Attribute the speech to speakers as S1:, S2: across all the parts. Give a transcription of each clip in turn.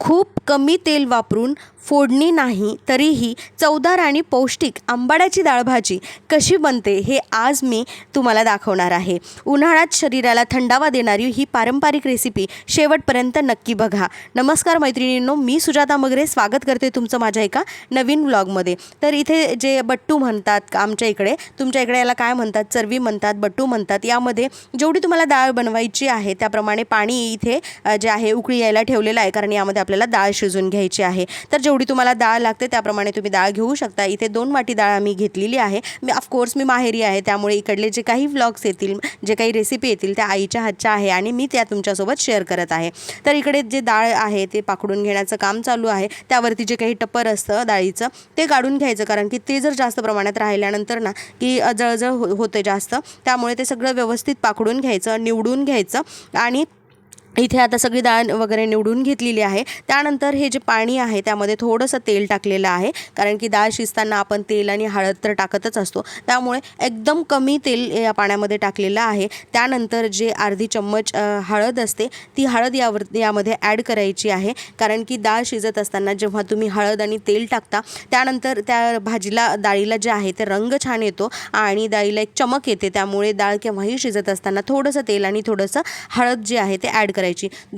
S1: खूप कमी तेल वापरून फोडणी नाही तरीही चवदार आणि पौष्टिक आंबाड्याची डाळभाजी कशी बनते हे आज मी तुम्हाला दाखवणार आहे. उन्हाळ्यात शरीराला थंडावा देणारी ही पारंपरिक रेसिपी शेवटपर्यंत नक्की बघा. नमस्कार मैत्रिणींनो, मी सुजाता मगरे स्वागत करते तुमचं माझ्या एका नवीन व्लॉगमध्ये. तर इथे जे बट्टू म्हणतात आमच्या इकडे, तुमच्या इकडे याला काय म्हणतात, चरवी म्हणतात, बट्टू म्हणतात. यामध्ये जेवढी तुम्हाला डाळ बनवायची आहे त्याप्रमाणे पाणी इथे जे आहे उकळी यायला ठेवलेलं आहे, कारण यामध्ये आपल्याला डाळ शिजवून घ्यायची आहे. तर जेवढी तुम्हाला डाळ लागते त्याप्रमाणे तुम्ही डाळ घेऊ शकता. इथे 2 वाटी डाळ आम्ही घेतलेली आहे. मी माहेरी आहे, त्यामुळे इकडले जे काही व्लॉग्स येतील, जे काही रेसिपी येतील त्या आईच्या हातच्या आहे आणि मी त्या तुमच्यासोबत शेअर करत आहे. तर इकडे जे डाळ आहे ते पाकडून घेण्याचं काम चालू आहे. त्यावरती जे काही टप्पर असतं डाळीचं ते काढून घ्यायचं, कारण की ते जर जास्त प्रमाणात राहिल्यानंतर ना की जळजळ होते जास्त. त्यामुळे ते सगळं व्यवस्थित पाकडून घ्यायचं, निवडून घ्यायचं. आणि इथे आता सगळी डाळ वगैरे निवडून घेतलेली आहे. त्यानंतर हे जे पाणी आहे त्यामध्ये थोडंसं तेल टाकलेलं आहे, कारण की डाळ शिजताना आपण तेल आणि हळद तर टाकतच असतो, त्यामुळे एकदम कमी तेल या पाण्यामध्ये टाकलेलं आहे. त्यानंतर जे अर्धी चम्मच हळद असते ती हळद यामध्ये ॲड करायची आहे, कारण की डाळ शिजत असताना जेव्हा तुम्ही हळद आणि तेल टाकता त्यानंतर त्या डाळीला जे आहे ते रंग छान येतो आणि डाळीला एक चमक येते. त्यामुळे डाळ केव्हाही शिजत असताना थोडंसं तेल आणि थोडंसं हळद जे आहे ते ॲड करायची.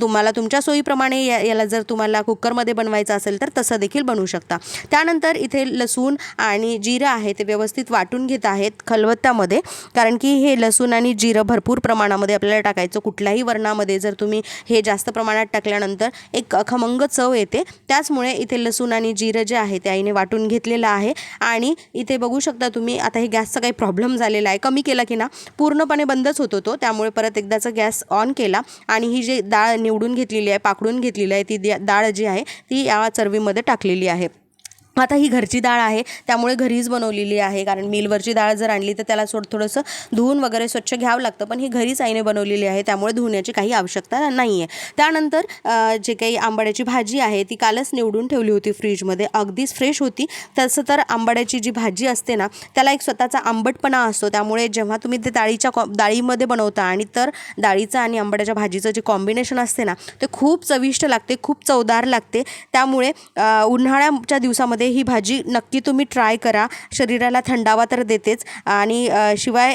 S1: तुम्हाला तुमच्या सोयीप्रमाणे याला जर तुम्हाला कुकरमध्ये बनवायचं असेल तर तसं देखील बनवू शकता. त्यानंतर इथे लसूण आणि जिरं आहे ते व्यवस्थित वाटून घेत आहेत खलबत्त्यामध्ये, कारण की हे लसूण आणि जिरं भरपूर प्रमाणामध्ये आपल्याला टाकायचं. कुठल्याही वरणामध्ये जर तुम्ही हे जास्त प्रमाणात टाकल्यानंतर एक खमंग चव येते. त्याचमुळे इथे लसूण आणि जिरं जे आहे ते आईने वाटून घेतलेलं आहे. आणि इथे बघू शकता तुम्ही, आता हे गॅसचा काही प्रॉब्लेम झालेला आहे, कमी केला की ना पूर्णपणे बंदच होतो तो, त्यामुळे परत एकदाचा गॅस ऑन केला आणि ही जी डाळ निवडून घेतलेली आहे, पाकडून घेतलेली आहे, ती डाळ जी आहे ती या चरवीमध्ये टाकलेली आहे. आता ही घरची डाळ आहे, त्यामुळे घरीच बनवलेली आहे, कारण मिलवरची डाळ जर आणली तर त्याला थोडंसं धुवून वगैरे स्वच्छ घ्यावं लागतं, पण ही घरीच आईने बनवलेली आहे, त्यामुळे धुण्याची काही आवश्यकता नाही आहे. त्यानंतर जे काही आंबाड्याची भाजी आहे ती कालच निवडून ठेवली होती फ्रीजमध्ये, अगदीच फ्रेश होती. तसं तर आंबाड्याची जी भाजी असते ना त्याला एक स्वतःचा आंबटपणा असतो, त्यामुळे जेव्हा तुम्ही ते डाळीमध्ये बनवता आणि तर डाळीचं आणि आंबाड्याच्या भाजीचं जे कॉम्बिनेशन असते ना ते खूप चविष्ट लागते, खूप चवदार लागते. त्यामुळे उन्हाळ्याच्या दिवसामध्ये ही भाजी नक्की तुम्ही ट्राय करा. शरीराला थंडावा तर देतेच आणि शिवाय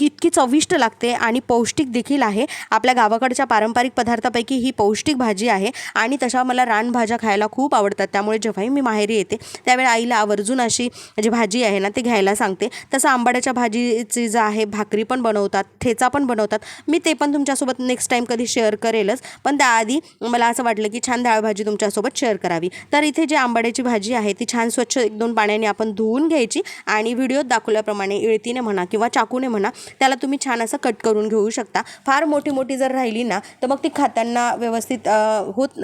S1: इतकी चविष्ट लागते आणि पौष्टिक देखील आहे. आपल्या गावाकडच्या पारंपरिक पदार्थापैकी ही पौष्टिक भाजी आहे आणि तशा मला रानभाज्या खायला खूप आवडतात, त्यामुळे जेव्हाही मी माहेरी येते त्यावेळी आईला आवर्जून अशी जी भाजी आहे ना ती घ्यायला सांगते. तसं आंबाड्याच्या भाजीची जी आहे भाकरी पण बनवतात, ठेचा पण बनवतात. मी ते पण तुमच्यासोबत नेक्स्ट टाईम कधी शेअर करेलच, पण त्याआधी मला असं वाटलं की छान डाळभाजी तुमच्यासोबत शेअर करावी. तर इथे जी आंबाड्याची भाजी आहे ती छान स्वच्छ 1-2 पाण्याने आपण धुवून घ्यायची आणि व्हिडिओत दाखवल्याप्रमाणे इळतीने म्हणा किंवा चाकूने म्हणा त्याला तुम्ही छान असं कट करून घेऊ शकता. फार मोठी जर राहिली ना तर मग ती खाताना व्यवस्थित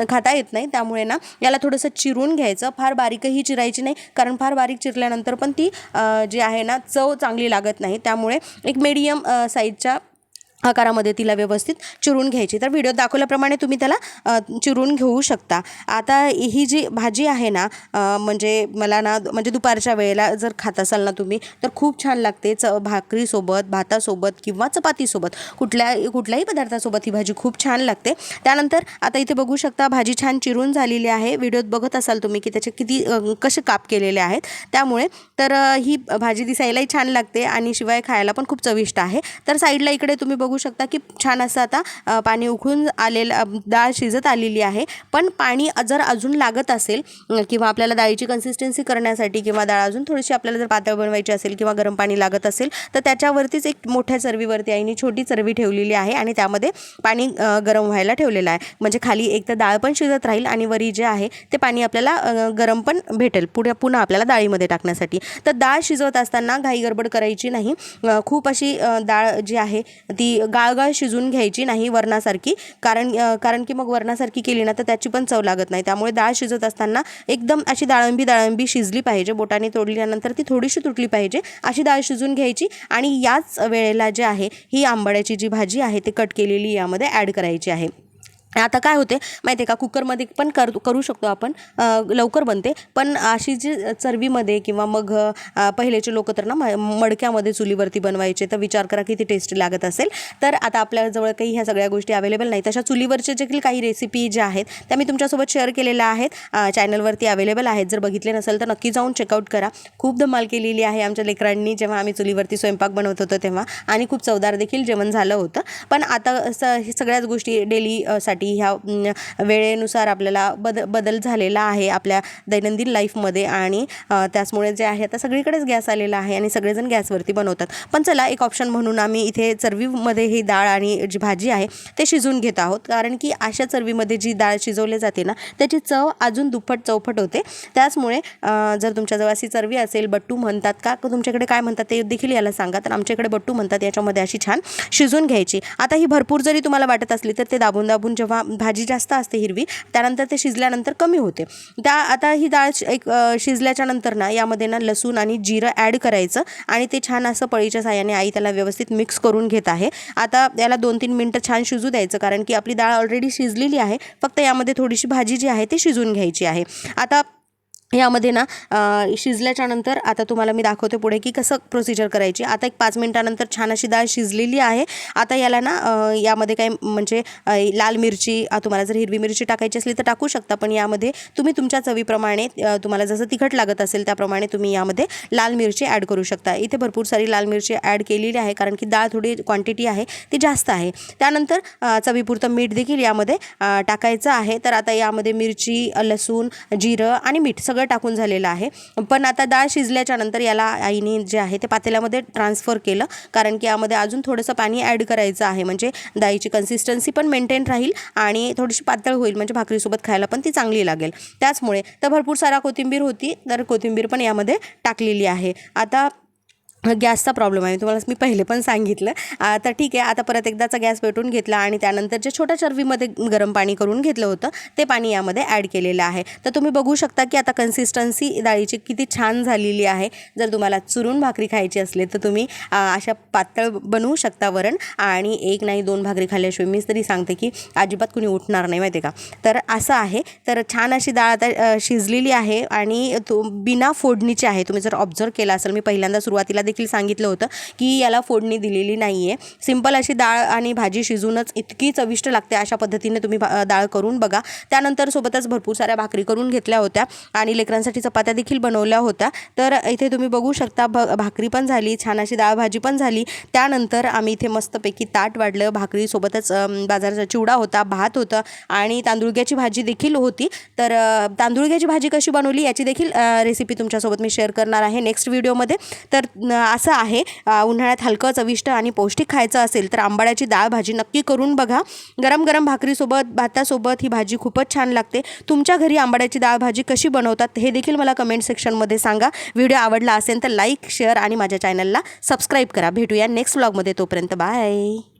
S1: खाता येत नाही, त्यामुळे ना याला थोडंसं चिरून घ्यायचं. फार बारीकही चिरायची नाही, कारण फार बारीक चिरल्यानंतर पण ती जी आहे ना चव चांगली लागत नाही. त्यामुळे एक मीडियम साईजच्या आकारामध्ये तिला व्यवस्थित चिरून घ्यायची. तर व्हिडिओत दाखवल्याप्रमाणे तुम्ही त्याला चिरून घेऊ शकता. आता ही जी भाजी आहे ना म्हणजे मला ना म्हणजे दुपारच्या वेळेला जर खात असाल ना तुम्ही तर खूप छान लागते. भाकरीसोबत, भातासोबत किंवा चपातीसोबत कुठल्याही पदार्थासोबत ही भाजी खूप छान लागते. त्यानंतर आता इथे बघू शकता भाजी छान चिरून झालेली आहे. व्हिडिओत बघत असाल तुम्ही की त्याचे कसे काप केलेले आहेत. त्यामुळे तर ही भाजी दिसायलाही छान लागते आणि शिवाय खायला पण खूप चविष्ट आहे. तर साईडला इकडे तुम्ही बघू शकता की छान असं आता पाणी उकळून आलेलं, डाळ शिजत आलेली आहे. पण पाणी जर अजून लागत असेल किंवा आपल्याला डाळीची कन्सिस्टन्सी करण्यासाठी किंवा डाळ अजून थोडीशी आपल्याला जर पातळ बनवायची असेल किंवा गरम पाणी लागत असेल तर त्याच्यावरतीच एक मोठ्या चरवीवरती आईने छोटी चरवी ठेवलेली आहे आणि त्यामध्ये पाणी गरम व्हायला ठेवलेलं आहे. म्हणजे खाली एक तर डाळ पण शिजत राहील आणि वरी जे आहे ते पाणी आपल्याला गरम पण भेटेल पुन्हा आपल्याला डाळीमध्ये टाकण्यासाठी. तर डाळ शिजवत असताना घाई गडबड करायची नाही. खूप अशी डाळ जी आहे ती गाळगाळ शिजून घ्यायची नाही वरणासारखी, कारण की मग वरणासारखी केली ना तर त्याची पण चव लागत नाही. त्यामुळे डाळ शिजत असताना एकदम अशी दाळंबी शिजली पाहिजे, बोटाने तोडल्यानंतर ती थोडीशी तुटली पाहिजे अशी डाळ शिजून घ्यायची. आणि याच वेळेला जे आहे ही आंबाड्याची जी भाजी आहे ती कट केलेली यामध्ये ॲड करायची आहे. आता काय होते माहिती आहे का, कुकरमध्ये पण करू शकतो आपण, लवकर बनते. पण अशी जी चरबीमध्ये किंवा मग पहिलेचे लोक तर ना मडक्यामध्ये चुलीवरती बनवायचे, तर विचार करा किती टेस्टी लागत असेल. तर आता आपल्याजवळ काही ह्या सगळ्या गोष्टी अवेलेबल नाही. तशा चुलीवरचे देखील काही रेसिपी ज्या आहेत त्या मी तुमच्यासोबत शेअर केलेल्या आहेत, चॅनलवरती अवेलेबल आहेत. जर बघितले नसेल तर नक्की जाऊन चेकआउट करा. खूप धमाल केलेली आहे आमच्या लेकरांनी जेव्हा आम्ही चुलीवरती स्वयंपाक बनवत होतो तेव्हा, आणि खूप चवदार देखील जेवण झालं होतं. पण आता हे सगळ्याच गोष्टी डेलीसाठी ह्या वेळेनुसार आपल्याला बदल झालेला आहे आपल्या दैनंदिन लाईफमध्ये. आणि त्याचमुळे जे आहे आता सगळीकडेच गॅस आलेला आहे आणि सगळेजण गॅसवरती बनवतात. पण चला, एक ऑप्शन म्हणून आम्ही इथे चरबीमध्ये ही डाळ आणि जी भाजी आहे ते शिजवून घेत आहोत. कारण की अशा चरबीमध्ये जी डाळ शिजवली जाते ना, त्याची चव अजून दुप्पट चौपट होते. त्याचमुळे जर तुमच्याजवळ अशी चरबी असेल, बट्टू म्हणतात का, तुमच्याकडे काय म्हणतात ते देखील याला सांगा. तर आमच्याकडे बट्टू म्हणतात. याच्यामध्ये अशी छान शिजवून घ्यायची. आता ही भरपूर जरी तुम्हाला वाटत असली तर ते दाबून दाबून, जेव्हा भाजी जास्त असते हिरवी, त्यानंतर ते शिजल्यानंतर कमी होते. आता ही डाळ एक शिजल्याच्या नंतर ना यामध्ये ना लसूण आणि जिरं ॲड करायचं आणि ते छान असं पळीच्या साहाय्याने आई त्याला व्यवस्थित मिक्स करून घेत आहे. आता याला 2-3 मिनटं छान शिजू द्यायचं, कारण की आपली डाळ ऑलरेडी शिजलेली आहे. फक्त यामध्ये थोडीशी भाजी जी आहे ती शिजून घ्यायची आहे. आता यामध्ये ना शिजल्याच्या नंतर आता तुम्हाला मी दाखवते पुढे की कसं प्रोसिजर करायची. आता एक 5 मिनटानंतर छान अशी डाळ शिजलेली आहे. आता याला ना यामध्ये काय म्हणजे लाल मिरची, तुम्हाला जर हिरवी मिरची टाकायची असली तर टाकू शकता, पण यामध्ये तुम्ही तुमच्या चवीप्रमाणे, तुम्हाला जसं तिखट लागत असेल त्याप्रमाणे तुम्ही यामध्ये लाल मिरची ॲड करू शकता. इथे भरपूर सारी लाल मिरची ॲड केलेली आहे, कारण की डाळ थोडी क्वांटिटी आहे ती जास्त आहे. त्यानंतर चवीपुरतं मीठ देखील यामध्ये टाकायचं आहे. तर आता यामध्ये मिरची, लसूण, जिरं आणि मीठ सगळं टाकून झालेलं आहे. पण आता डाळ शिजल्याच्या नंतर याला आईने जे आहे ते पातेल्यामध्ये ट्रान्सफर केलं, कारण की यामध्ये अजून थोडंसं पाणी ॲड करायचं आहे, म्हणजे डाळीची कन्सिस्टन्सी पण मेंटेन राहील आणि थोडीशी पातळ होईल, म्हणजे भाकरीसोबत खायला पण ती चांगली लागेल. त्याचमुळे तर भरपूर सारा कोथिंबीर होती, तर कोथिंबीर पण यामध्ये टाकलेली आहे. आता गॅसचा प्रॉब्लेम आहे, तुम्हाला मी पहिले पण सांगितलं. तर ठीक आहे, आता परत एकदाचा गॅस पेटवून घेतला आणि त्यानंतर जे छोट्या चरबीमध्ये गरम पाणी करून घेतलं होतं ते पाणी यामध्ये ॲड केलेलं आहे. तर तुम्ही बघू शकता की आता कन्सिस्टन्सी डाळीची किती छान झालेली आहे. जर तुम्हाला चुरून भाकरी खायची असली तर तुम्ही अशा पातळ बनवू शकता वरण, आणि 1 नाही 2 भाकरी खाल्ल्याशिवाय मी तरी सांगते की अजिबात कुणी उठणार नाही, माहिती आहे का. तर असं आहे. तर छान अशी डाळ आता शिजलेली आहे आणि बिना फोडणीची आहे. तुम्ही जर ऑब्झर्व केला असेल, मी पहिल्यांदा सुरुवातीला सांगितलं होतं की याला फोडणी दिलेली नाही आहे. सिंपल अशी डाळ आणि भाजी शिजूनच इतकी चविष्ट लागते. अशा पद्धतीने तुम्ही डाळ करून बघा. त्यानंतर सोबतच भरपूर साऱ्या भाकरी करून घेतल्या होत्या आणि लेकरांसाठी चपात्या देखील बनवल्या होत्या. तर इथे तुम्ही बघू शकता भाकरी पण झाली, छान अशी डाळ भाजी पण झाली. त्यानंतर आम्ही इथे मस्तपैकी ताट वाढलं. भाकरीसोबतच बाजाराचा चिवडा होता, भात होतं आणि तांदुळग्याची भाजी देखील होती. तर तांदुळग्याची भाजी कशी बनवली याची देखील रेसिपी तुमच्यासोबत मी शेअर करणार आहे नेक्स्ट व्हिडिओमध्ये. तर असं आहे, उन्हाळ्यात हलकं, चविष्ट आणि पौष्टिक खायचं असेल तर आंबाड्याची डाळ भाजी नक्की करून बघा. गरम गरम भाकरीसोबत, भातासोबत ही भाजी खूपच छान लागते. तुमच्या घरी आंबाड्याची डाळ भाजी कशी बनवतात हे देखील मला कमेंट सेक्शनमध्ये सांगा. व्हिडिओ आवडला असेल तर लाईक, शेअर आणि माझ्या चॅनलला सबस्क्राईब करा. भेटूया नेक्स्ट व्लॉगमध्ये. तोपर्यंत बाय.